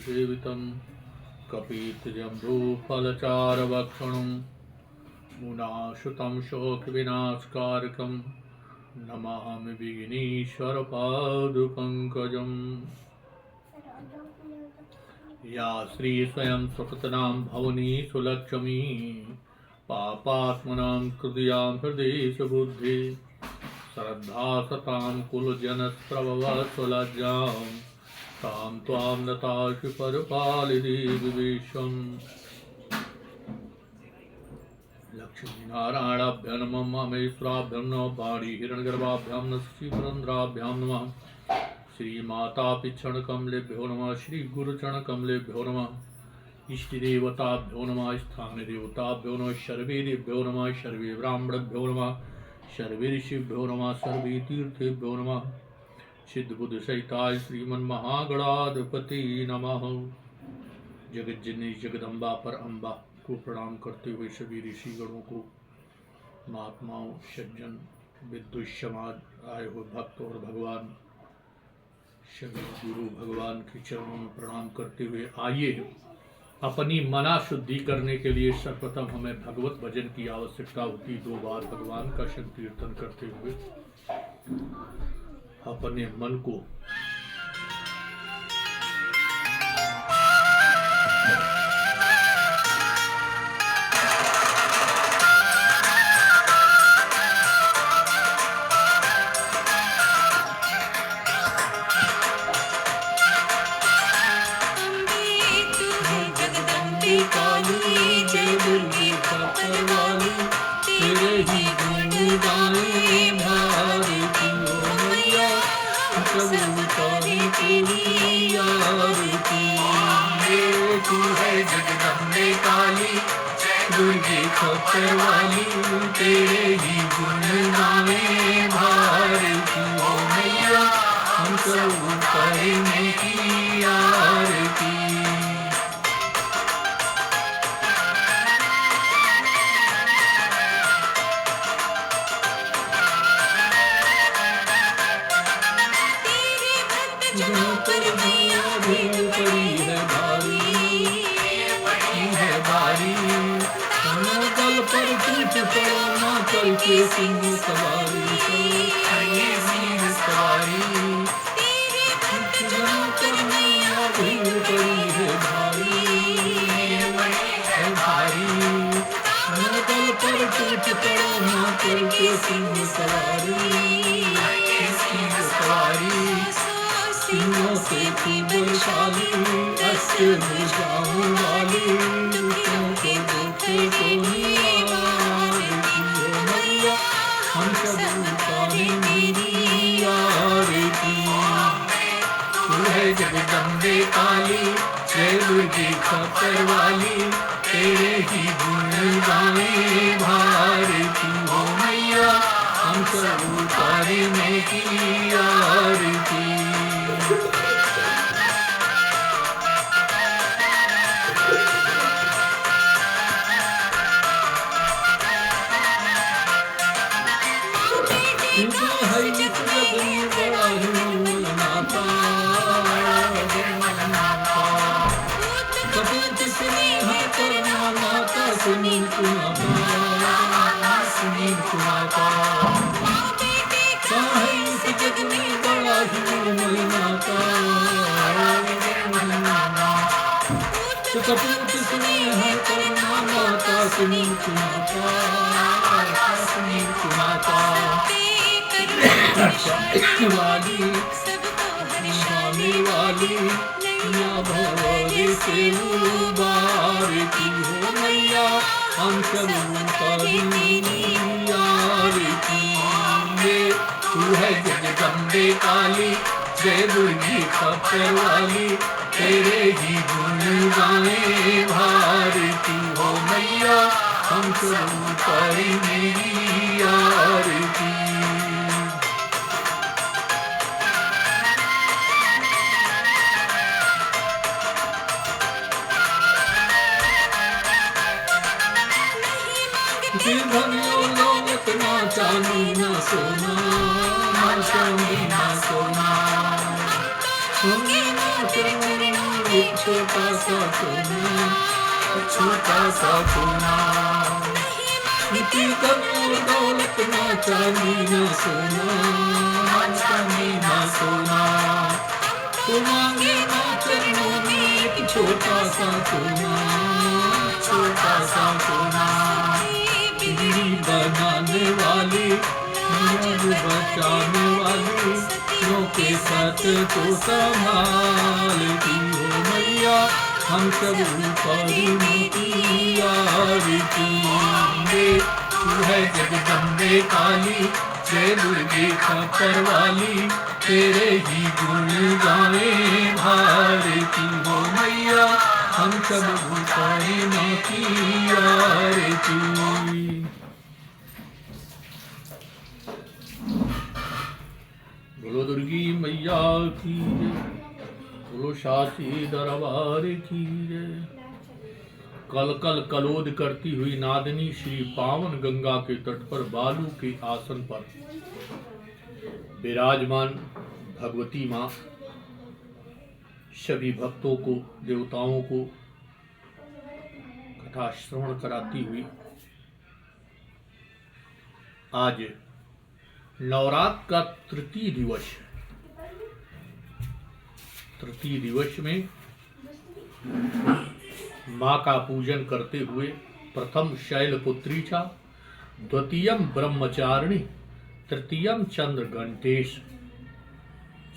सेवितं कपीतजम्बूफलचारभक्षणं मुनाश्रुतं शोकविनाशकारकं नमामि विघ्नेश्वरपादपङ्कजम्। या श्री स्वयं स्वपतनां भवनी सुलक्ष्मी पापात्मनां हृदयां हृदयेशबुद्धि श्रद्धा सतां कुलजनस्प्रभव सुलज्जां तां त्वां नताशु परपालिनी विवेशम्। लक्ष्मीनारायणाभ्यां नमः महेश्वराभ्यां नमः वाणी हिरण्यगर्भाभ्यां नमः श्रीपुरन्द्राभ्यां नमः श्रीमातापिच्छणकमलेभ्यो नमः श्रीगुरुचरणकमलेभ्यो नमः इष्टदेवताभ्यो नमः स्थानदेवताभ्यो नमः सर्वे देभ्यो नमः सर्वे ब्राह्मणेभ्यो नमः सर्वे ऋषिभ्यो नमः सर्वे तीर्थेभ्यो नमः सिद्धबुद्धसहिताय श्रीमन्महागणाधिपति नमः। जगज्जननी जगदम्बा पर अम्बा को प्रणाम करते हुए सभी ऋषिगणों को, महात्माओं, सज्जन, विद्युत समाज, आए हुए भक्त और भगवान सभी गुरु भगवान के चरणों में प्रणाम करते हुए आइए अपनी मना शुद्धि करने के लिए सर्वप्रथम हमें भगवत भजन की आवश्यकता होती। 2 बार भगवान का संकीर्तन करते हुए अपने मन को दुर्गे खप्पर वाली तेरे ही गुण गावे भारती हो मैया हम सब करने की आरती। जहाँ पर मैया भीड़ पड़ी है भारी दल पर टूट पड़ा मातल के सिंह सवारी जहाँ पर मैया भीड़ पड़ी है भारी दल पर टूट पड़ा मातल के सिंह सवारी सिंहों से थी बलशाली अश्व भुजाओं वाली तुमको देखे को मैया हम सब उतारे मेरी आरती। तू है जगदम्बे काली जय दुर्गे खप्पर वाली तेरे ही गुण गावे भारती हो मैया हम सब उतारे मेरी आरती। कपूत स्नेह करुणा माता सुनील माता वाली स्वामी वाली या भवरे से उबारती हो मैया हम सब आरती। तू है जगदम्बे काली जय दुर्गे खप्पर वाली तेरे ही गुण गावे भारती हो मैया हम सब उतारी मेरी आरती। चांदी ना सोना ना चांदी ना सोना एक छोटा सा कोना, छोटा सा कोना। इसी करोड़ दौलत ना चांदी ना सोना, चांदी ना सोना। तो मांगे ना चरणों में एक छोटा सा कोना, छोटा सा कोना। बिजली बनाने वाली, नींद बचाने वाली, सत्यों के सत्य को संभालती हो मैया, हम सब ऊपर की आरती। तू है जगदम्बे काली, जय दुर्गे खप्पर वाली, तेरे ही गुण गाए भारती हो मैया, हम सब ऊपर की आरती। बोलो दुर्गी मैया की जय, बोलो शासी दरबार की जय। कल कल कलोद करती हुई नादनी श्री पावन गंगा के तट पर बालू के आसन पर विराजमान भगवती माँ सभी भक्तों को, देवताओं को कथा श्रवण कराती हुई आज नवरात्र का तृतीय दिवस, तृतीय दिवस में माँ का पूजन करते हुए प्रथम शैलपुत्री चा, द्वितीयम ब्रह्मचारिणी, तृतीयम चंद्रघंटेश,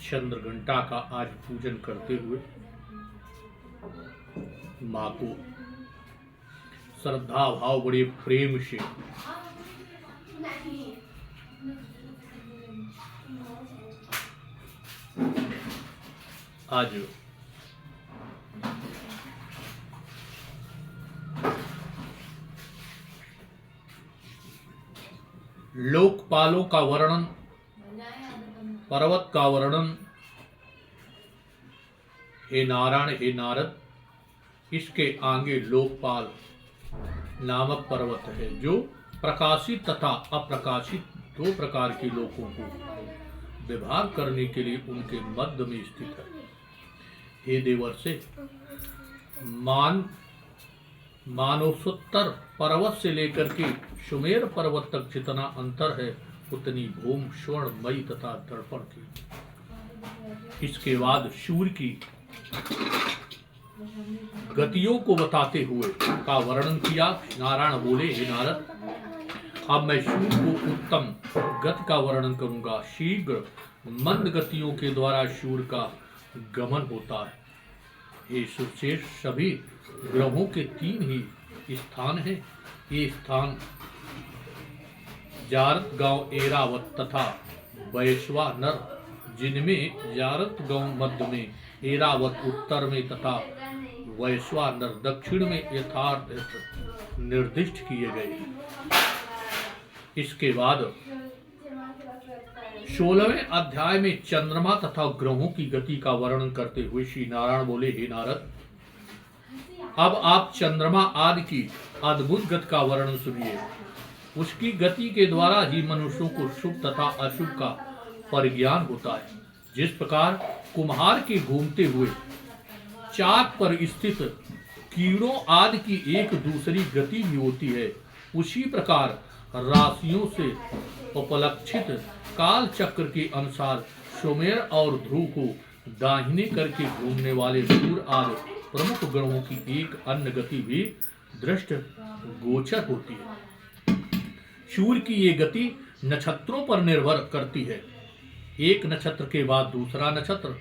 चंद्रघंटा का आज पूजन करते हुए माँ को श्रद्धा भाव बड़े प्रेम से आज लोकपालों का वर्णन, पर्वत का वर्णन, हे नारायण हे नारद, इसके आगे लोकपाल नामक पर्वत है जो प्रकाशित तथा अप्रकाशित दो प्रकार के लोगों को विभाग करने के लिए उनके मध्य में स्थित है। हे देवर्षे, मानसोत्तर पर्वत से लेकर के सुमेर पर्वत तक जितना अंतर है उतनी भूम स्वर्णमयी तथा दर्पण की। इसके बाद सूर्य की गतियों को बताते हुए का वर्णन किया। नारायण बोले, हे नारद, अब मैं सूर्य को उत्तम गति का वर्णन करूंगा। शीघ्र मंद गतियों के द्वारा सूर्य का गमन होता है। ये सुशेष सभी ग्रहों के तीन ही स्थान हैं। ये स्थान जारत गांव एरावत तथा वैश्वानर, जिनमें जारत गांव मध्य में, एरावत उत्तर में तथा वैश्वानर दक्षिण में यथार्थ निर्दिष्ट किए गए हैं। इसके बाद 16वें अध्याय में चंद्रमा तथा ग्रहों की गति का वर्णन करते हुए श्री नारायण बोले, हे नारद, अब आप चंद्रमा आदि की अद्भुत गति का वर्णन सुनिए। उसकी गति के द्वारा ही मनुष्यों को शुभ तथा अशुभ का परिज्ञान होता है। जिस प्रकार कुम्हार के घूमते हुए चाक पर स्थित कीड़ों आदि की एक दूसरी गति भी होती है, उसी प्रकार राशियों से उपलक्षित काल चक्र के अनुसार सुमेर और ध्रुव को दाहिने करके घूमने वाले सूर्य आदि प्रमुख ग्रहों की एक अन्य गति भी दृष्ट गोचर होती है। सूर्य की ये गति नक्षत्रों पर निर्भर करती है। एक नक्षत्र के बाद दूसरा नक्षत्र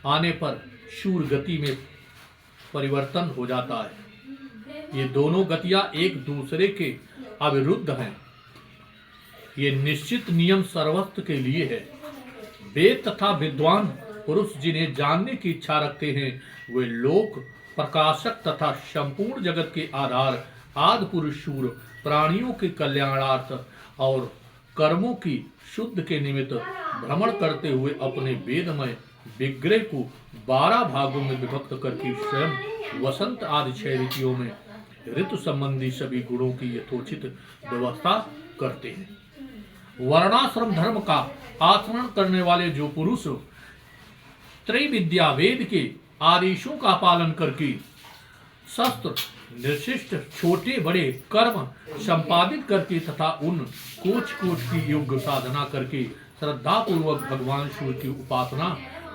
आने पर सूर्य गति में परिवर्तन हो जाता है। ये दोनों गतियां एक दूसरे के अविरुद्ध हैं। ये निश्चित नियम सर्वत्र के लिए है। वेद तथा विद्वान पुरुष जिन्हें जानने की इच्छा रखते हैं, वे लोक प्रकाशक तथा संपूर्ण जगत के आधार आदि पुरुष सूर्य प्राणियों के कल्याणार्थ और कर्मों की शुद्ध के निमित्त भ्रमण करते हुए अपने वेदमय विग्रह को 12 भागों में विभक्त करके स्वयं वसंत आदि 6 ऋतुओं में ऋतु संबंधी सभी गुणों की यथोचित व्यवस्था करते हैं। वर्णाश्रम धर्म का आचरण करने वाले जो पुरुष त्रैविद्या वेद के आदेशों का पालन करके शस्त्र निर्शिष्ट छोटे बड़े कर्म संपादित करके तथा उन कोच कोच की योग साधना करके श्रद्धा पूर्वक भगवान शिव की उपासना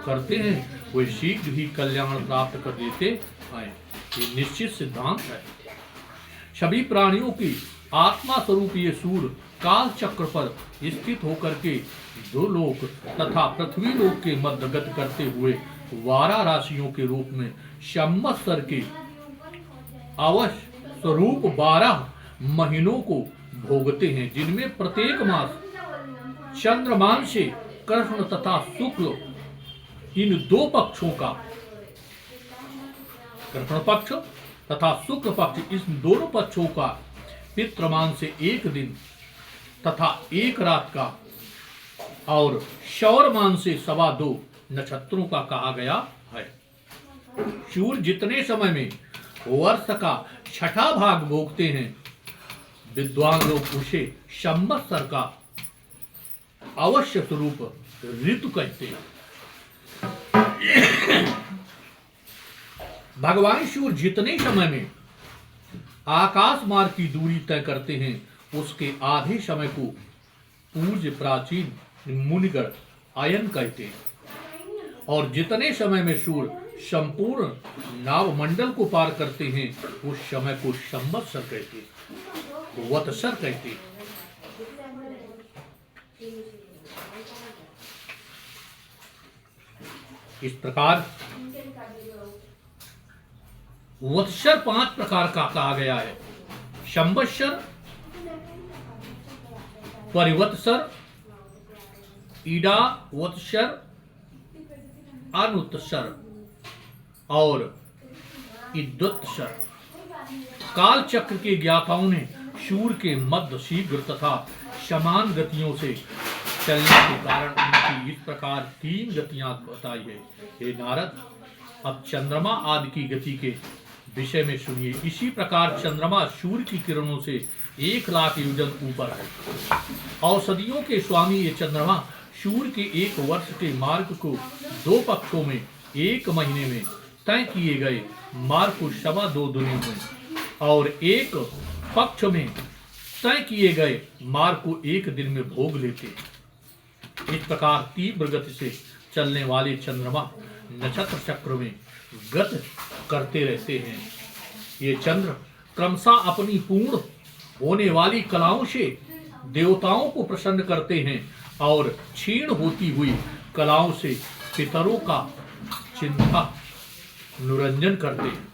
करते हैं, वे शीघ्र ही कल्याण प्राप्त कर लेते हैं। ये निश्चित सिद्धांत है। सभी प्राणियों की आत्मा स्वरूप ये सूर्य काल चक्र पर स्थित होकर के दो लोक तथा पृथ्वी लोक के मध्य गति करते हुए 12 राशियों के रूप में संवत्सर के अवश्य स्वरूप 12 महीनों को भोगते हैं, जिनमें प्रत्येक मास चंद्रमान से कृष्ण तथा शुक्ल इन दो पक्षों का, कृष्ण पक्ष तथा शुक्ल पक्ष, इस दोनों पक्षों का पितृमान से एक दिन तथा एक रात का और शौरमान से 2.25 नक्षत्रों का कहा गया है। सूर्य जितने समय में वर्ष का 6ठा भाग भोगते हैं, विद्वान लोग उसे संवत्सर का अवश्य स्वरूप ऋतु कहते हैं। भगवान सूर्य जितने समय में आकाश मार्ग की दूरी तय करते हैं, उसके आधे समय को पूज्य प्राचीन मुनिगण अयन कहते हैं, और जितने समय में सूर्य संपूर्ण नावमंडल को पार करते हैं, उस समय को संवत्सर कहते हैं, वत्सर कहते हैं। इस प्रकार वत्सर 5 प्रकार का कहा गया है। संवत्सर, परिवत्सर, ईडा वत्सर, अनुत्सर और इद्वत्सर। काल चक्र के ज्ञाताओं ने सूर्य के मध्य शीघ्र तथा समान गतियों से चलने के कारण उनकी इस प्रकार 3 गतियां बताई है। हे नारद, अब चंद्रमा आदि की गति के विषय में सुनिए। इसी प्रकार चंद्रमा सूर्य की किरणों से 1 लाख योजन ऊपर है। औषधियों के स्वामी ये चंद्रमा सूर्य के 1 वर्ष के मार्ग को 2 पक्षों में 1 महीने में तय किए गए मार्ग को 2.25 दिनों में और 1 पक्ष में तय किए गए मार्ग को 1 दिन में भोग लेते। इस प्रकार तीव्र गति से चलने वाले चंद्रमा नक्षत्र चक्र में गत करते रहते हैं। ये चंद्र क्रमशः अपनी पूर्ण होने वाली कलाओं से देवताओं को प्रसन्न करते हैं और क्षीण होती हुई कलाओं से पितरों का चिंता निरंजन करते हैं।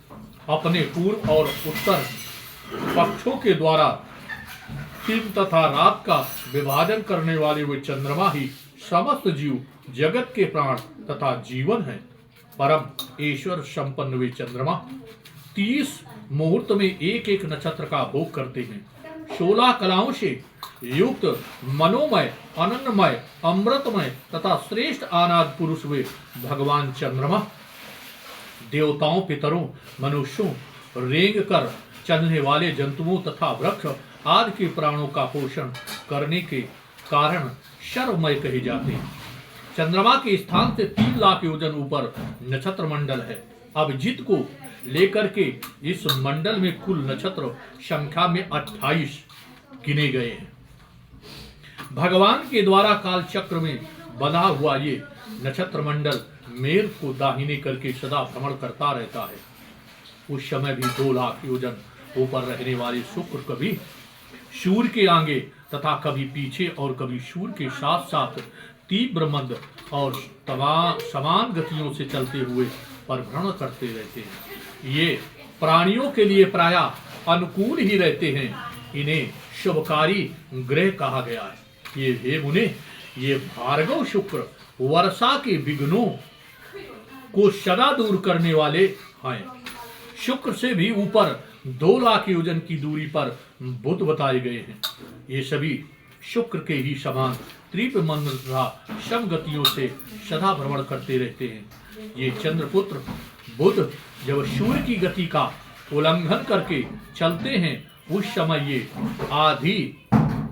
अपने पूर्व और उत्तर पक्षों के द्वारा दिन तथा रात का विभाजन करने वाले वे चंद्रमा ही समस्त जीव जगत के प्राण तथा जीवन है। परम ईश्वर संपन्न वे चंद्रमा 30 मुहूर्त में 1 नक्षत्र का भोग करते हैं। 16 कलाओं से युक्त मनोमय, अनन्यमय, अमृतमय तथा श्रेष्ठ अनाद पुरुष वे भगवान चंद्रमा देवताओं, पितरों, मनुष्यों, रेंग कर चलने वाले जंतुओं तथा वृक्ष आदि के प्राणों का पोषण करने के कारण सर्वमय कहे जाते हैं। चंद्रमा के स्थान से 3 लाख योजन ऊपर नक्षत्र मंडल है। अभिजीत को लेकर के इस मंडल में कुल नक्षत्र संख्या में 28 गिने गए हैं। भगवान के द्वारा काल चक्र में बंधा हुआ ये नक्षत्र मंडल मेघ को दाहिने करके सदा भ्रमण करता रहता है। उस समय भी 2 लाख योजन ऊपर रहने वाले शुक्र कभी सूर्य के आगे तथा कभी पीछे और कभी सूर्य के साथ साथ तीव्र मंद और समान गतियों से चलते हुए परिभ्रमण करते रहते हैं। ये प्राणियों के लिए प्रायः अनुकूल ही रहते हैं। इन्हें शुभकारी ग्रह कहा गया है। ये हे मुने, ये भार्गव शुक्र वर्षा के विघ्नों को सदा दूर करने वाले हैं। शुक्र से भी ऊपर 2 लाख योजन की दूरी पर बुध बताए गए हैं। ये सभी शुक्र के ही समान तीव्र मंद तथा समगतियों से सदा भ्रमण करते रहते हैं। ये चंद्रपुत्र बुध जब सूर्य की गति का उल्लंघन करके चलते हैं, उस समय ये आधी,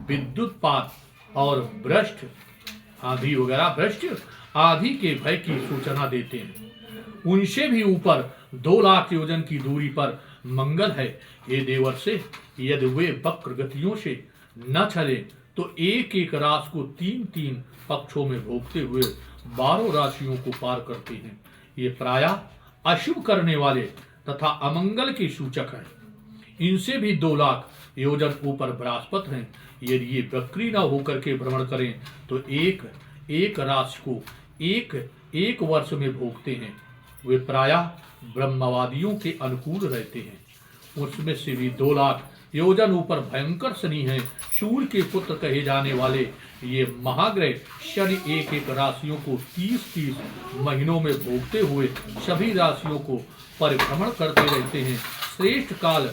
विद्युतपात और भ्रष्ट आधी वगैरह भ्रष्ट आदि के भय की सूचना देते हैं। उनसे भी ऊपर 2 लाख योजन की दूरी पर मंगल है। हे देवर्षे, यदि वे वक्र गतियों से न चले तो एक एक राशि को 3-3 पक्षों में भोगते हुए 12 राशियों को पार करते हैं। ये प्रायः अशुभ करने वाले तथा अमंगल के सूचक हैं। इनसे भी 2 लाख योजन ऊपर बृहस्पति हैं। यदि ये वक्री न होकर के भ्रमण करें तो एक एक राशि को एक वर्ष में भोगते हैं। वे प्रायः ब्रह्मवादियों के अनुकूल रहते हैं। उसमें से भी 2 लाख योजन ऊपर भयंकर शनि है। सूर्य के पुत्र कहे जाने वाले ये महाग्रह शनि एक एक राशियों को 30-30 महीनों में भोगते हुए सभी राशियों को परिभ्रमण करते रहते हैं। श्रेष्ठ काल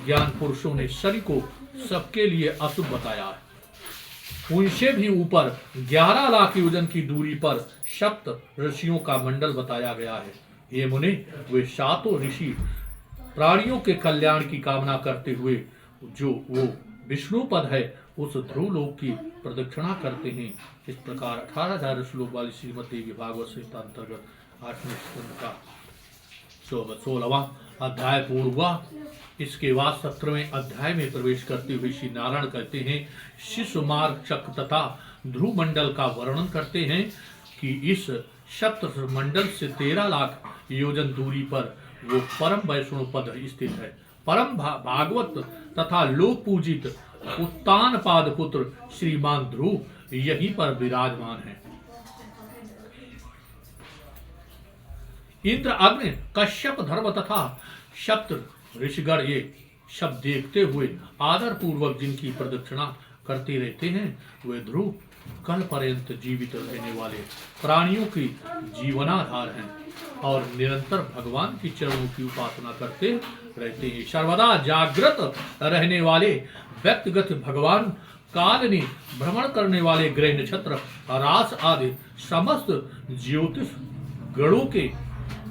ज्ञान पुरुषों ने शनि को सबके लिए अशुभ बताया है। उनसे भी ऊपर 11 लाख योजन की दूरी पर सप्त ऋषियों का मंडल बताया गया है। ये मुनि, वे 7 ऋषि प्राणियों के कल्याण की कामना करते हुए जो वो विष्णु पद है उस ध्रुव लोक की प्रदक्षिणा करते हैं। इस प्रकार 18,000 श्लोक वाली श्रीमद् देवी भागवत संहिता अंतर्गत 8वें स्कंद का 16वां अध्याय पूर्ण हुआ। इसके बाद 17वें अध्याय में प्रवेश करते हुए श्री नारायण कहते हैं, शिशु मार्ग चक्र तथा ध्रुव मंडल का वर्णन करते हैं कि इस सप्त मंडल से 13 लाख योजन दूरी पर वो परम वैष्णव पद स्थित है। परम भागवत तथा लोक पूजित उत्तान पाद पुत्र श्रीमान ध्रुव यहीं पर विराजमान है। इंद्र, अग्नि, कश्यप, धर्म तथा सप्त ऋषिगण ये सब देखते हुए आदर पूर्वक जिनकी प्रदक्षिणा करते रहते हैं वे ध्रुव कल पर्यंत जीवित रहने वाले प्राणियों की जीवनाधार हैं और निरंतर भगवान की चरणों की उपासना करते रहते हैं। सर्वदा जागृत रहने वाले व्यक्तिगत भगवान कालनी भ्रमण करने वाले ग्रह नक्षत्र रास आदि समस्त ज्योतिष गणों के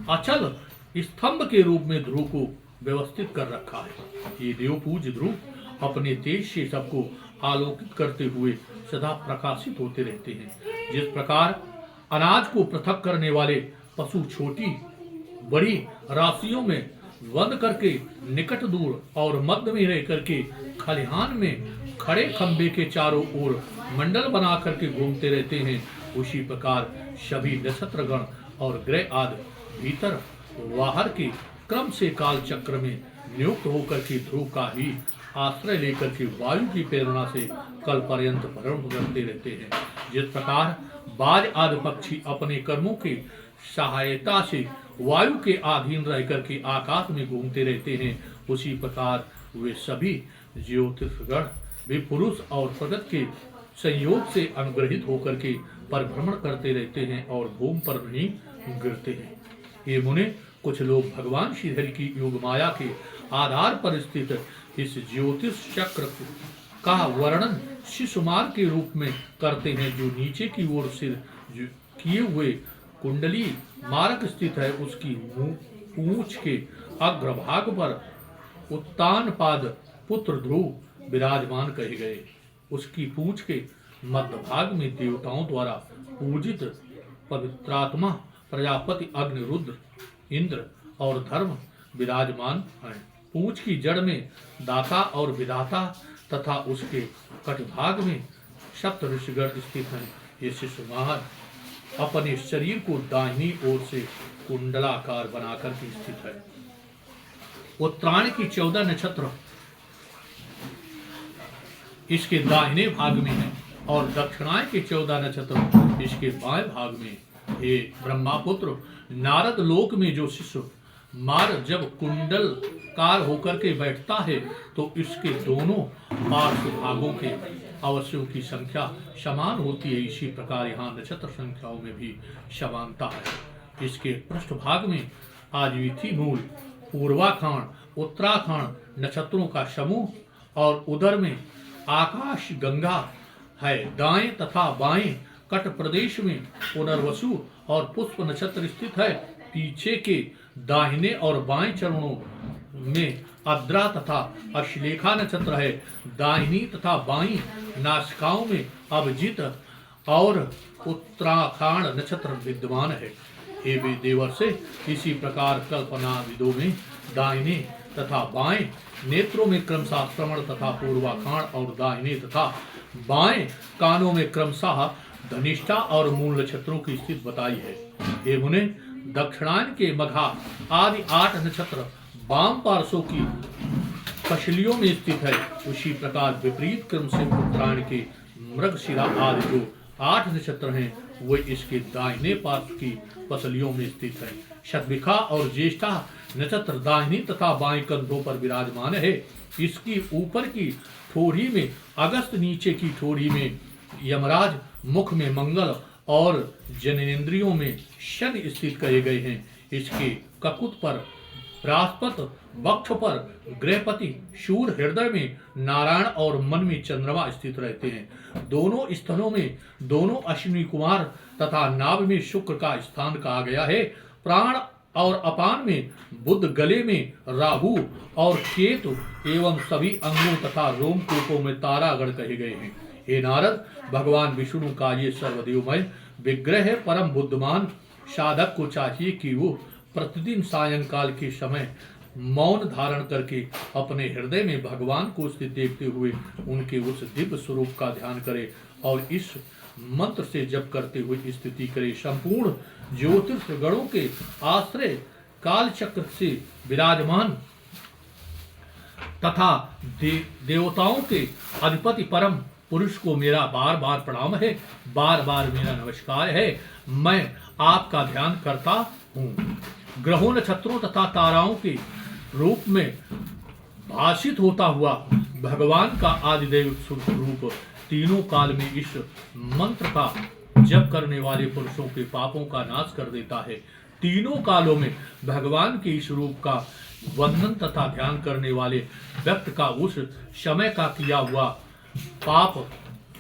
अचल स्तंभ के रूप में ध्रुव को व्यवस्थित कर रखा है। ये देवपूज्य ध्रुव अपने तेज से सबको आलोकित करते हुए सदा प्रकाशित होते रहते हैं। जिस प्रकार अनाज को पृथक करने वाले पशु छोटी बड़ी राशियों में बंद करके निकट दूर और मध्य में रह करके खलिहान में खड़े खंबे के चारों ओर मंडल बना करके घूमते रहते हैं, उसी प्रकार सभी नक्षत्रगण और ग्रह आदि भीतर बाहर के क्रम से काल चक्र में नियुक्त होकर के ध्रुव का ही आश्रय लेकर के वायु की प्रेरणा से कल पर्यंत भ्रमण करते रहते हैं। जिस प्रकार बाज आदि पक्षी अपने कर्मों की सहायता से वायु के अधीन रह करके आकाश में घूमते रहते हैं, उसी प्रकार वे सभी ज्योतिषगण भी पुरुष और प्रगति के संयोग से अनुग्रहित होकर के परिभ्रमण करते रहते हैं और भूमि पर नहीं गिरते हैं। ये मुनि, कुछ लोग भगवान श्रीहरि की योग माया के आधार पर स्थित इस ज्योतिष चक्र का वर्णन शिशुमार के रूप में करते हैं, जो नीचे की ओर सिर किए हुए कुंडली मार्ग स्थित है। उसकी पूंछ के अग्रभाग पर उत्तान पाद पुत्र ध्रुव विराजमान कहे गए। उसकी पूंछ के मध्य भाग में देवताओं द्वारा पूजित पवित्रात्मा प्रजापति, अग्नि, रुद्र, इंद्र और धर्म विराजमान हैं। पूंछ की जड़ में दाता और विधाता तथा उसके कटभाग में सप्त ऋषिगण स्थित हैं। ये शिशुमार अपने शरीर को दाहिनी ओर से कुंडलाकार बनाकर के स्थित है। उत्तरायण की 14 नक्षत्र इसके दाहिने भाग में है और दक्षिणायन के 14 नक्षत्र इसके बाएं भाग में। हे ब्रह्मापुत्र, नारद लोक में जो शिशु मार जब कुंडलकार होकर के बैठता है तो इसके दोनों पार्श्व भागों के अवश्यों की संख्या समान होती है। इसी प्रकार यहाँ नक्षत्र संख्याओं में भी समानता है। इसके पृष्ठभाग में आजविथी मूल, पूर्वाखंड, उत्तराखंड नक्षत्रों का समूह और उधर में आकाश गंगा है। दाएं तथा बाएं कट प्रदेश में पुनर्वसु और पुष्प नक्षत्र स्थित है। पीछे के दाहिने और बाएं चरणों में आद्रा तथा अश्लेखा नक्षत्र है। दाहिनी तथा बाईं नासिकाओं में अभिजीत और उत्तराखंड नक्षत्र विद्यमान है। हे देवर से इसी प्रकार कल्पना विदों में दाहिने तथा बाएं नेत्रों में क्रमशः श्रवण तथा पूर्वाखांड और दाहिने तथा बाएं कानों में क्रमशः धनिष्ठा और मूल नक्षत्रों की स्थिति बताई है। हे मुने, दक्षिणायन के मघा आदि 8 नक्षत्र वाम पार्श्वों की कशलियों में स्थित है। उसी प्रकार विपरीत क्रम से उत्तरायण के मृगशिरा आदि जो 8 नक्षत्र हैं वे इसके दाहिने पार्श्व की पसलियों में स्थित है। शतभिखा और ज्येष्ठा नक्षत्र दाहिनी तथा बाएं कंधों पर विराजमान है। इसकी ऊपर की ठोड़ी में अगस्त, नीचे की ठोड़ी में यमराज, मुख में मंगल और जननेंद्रियों में शनि स्थित कहे गए हैं। इसके ककुत पर बृहस्पति, वक्ष पर गृहपति, शूर, हृदय में नारायण और मन में चंद्रमा स्थित रहते हैं। दोनों स्तनों में दोनों अश्विनी कुमार तथा नाभ में शुक्र का स्थान कहा गया है। प्राण और अपान में बुध, गले में राहु और केतु एवं सभी अंगों तथा रोमकूपों में तारागण कहे गए हैं। हे नारद, भगवान विष्णु का ये सर्वदेवमय विग्रह है। परम बुद्धिमान साधक को चाहिए कि वो प्रतिदिन सायंकाल के समय मौन धारण करके अपने हृदय में भगवान को स्थित देखते हुए उनके उस दिव्य स्वरूप का ध्यान करे और इस मंत्र से जप करते हुए स्थिति करे। संपूर्ण ज्योतिष गणों के आश्रय काल चक्र से विराजमान तथा देवताओं के अधिपति परम पुरुष को मेरा बार बार प्रणाम है, बार बार मेरा नमस्कार है। मैं आपका ध्यान करता हूँ। ग्रहों, नक्षत्रों तथा ताराओं के रूप में भाषित होता हुआ भगवान का आदिदेव स्वरूप तीनों काल में इस मंत्र का जप करने वाले पुरुषों के पापों का नाश कर देता है। तीनों कालों में भगवान के इस रूप का वंदन तथा ध्यान करने वाले व्यक्ति का उस समय का किया हुआ पाप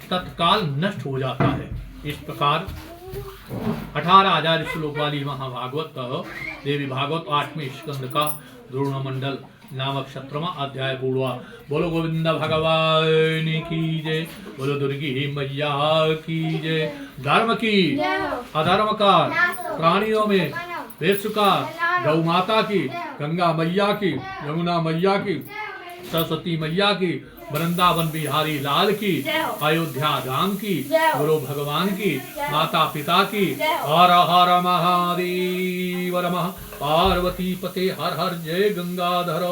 तत्काल नष्ट हो जाता है। इस प्रकार 18,000 श्लोक वाली महाभागवत देवी भागवत 8वें स्कंद का द्रोण मंडल नामक 17वां अध्याय पूर्वा। बोलो गोविंद भगवान की जय, बोलो दुर्गी मैया की जय। धर्म की, अधर्म का, प्राणियों में विश्व का, गौ माता की, गंगा मैया की, यमुना मैया की, सरस्वती मैया की, वृंदावन बिहारी लाल की, अयोध्या धाम की, गुरु भगवान की, माता पिता की। हर हर महादेव नमः। पार्वती पते हर हर, जय गंगाधर।